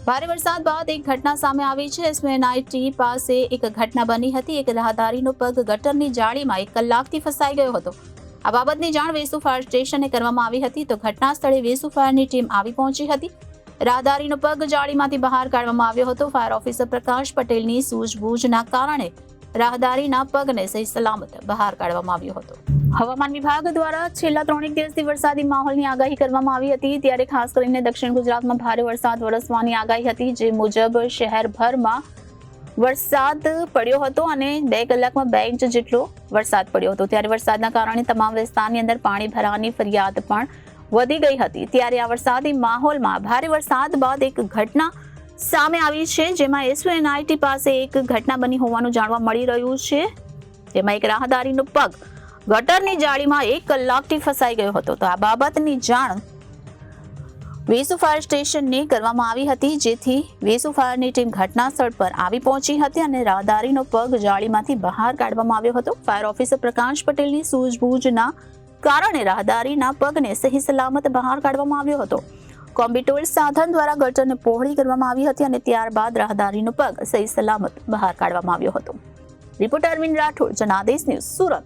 ભારે વરસાદ બાદ એક ઘટના સામે આવી છે। એસએનઆઈટી પાસે એક ઘટના બની હતી। એક રાહદારીનો પગ ગટરની જાળીમાં 1 કલાકથી ફસાઈ ગયો હતો। આ બાબતની જાણ વેસુ ફાયર સ્ટેશને કરવામાં આવી હતી તો ઘટના સ્થળે વેસુ ફાયરની ટીમ આવી પહોંચી હતી। રાહદારીનો પગ જાળીમાંથી બહાર કાઢવામાં આવ્યો હતો। ફાયર ઓફિસર પ્રકાશ પટેલની સૂઝબૂછના કારણે રાહદારીના પગને સહી સલામત બહાર કાઢવામાં આવ્યો હતો। હવામાન વિભાગ દ્વારા છેલ્લા 3 દિવસથી વરસાદી માહોલની આગાહી કરવામાં આવી હતી। ત્યારે ખાસ કરીને દક્ષિણ ગુજરાતમાં ભારે વરસાદ વરસવાની આગાહી હતી। જે મુજબ શહેરભરમાં વરસાદ પડ્યો હતો અને 2 કલાકમાં 2 ઇંચ જેટલો વરસાદ પડ્યો હતો। ત્યારે વરસાદના કારણે તમામ વિસ્તારની અંદર પાણી ભરાવાની ફરિયાદ પણ વધી ગઈ હતી। ત્યારે આ વરસાદી માહોલમાં ભારે વરસાદ બાદ એક ઘટના સામે આવી છે। જેમાં એસએનઆઈટી પાસે એક ઘટના બની હોવાનું જાણવા મળી રહ્યું છે। જેમાં એક રાહદારીનો પગ ગટરની જાળીમાં 1 કલાકથી ફસાઈ ગયો હતો। તો આ બાબતની જાણ વેસુ ફાયર સ્ટેશનને કરવામાં આવી હતી। જેથી વેસુ ફાયરની ટીમ ઘટના સ્થળ પર આવી પહોંચી હતી અને રાહદારીનો પગ જાળીમાંથી બહાર કાઢવામાં આવ્યો હતો। ફાયર ઓફિસર પ્રકાશ પટેલની સૂઝબૂછના કારણે રાહદારીના પગને સહી સલામત બહાર કાઢવામાં આવ્યો હતો। કોમ્બી સાધન દ્વારા ગટરને પહોળી કરવામાં આવી હતી અને ત્યારબાદ રાહદારીનો પગ સહી સલામત બહાર કાઢવામાં આવ્યો હતો। Reporter Arvind Rathod, Janadesh news, Surat.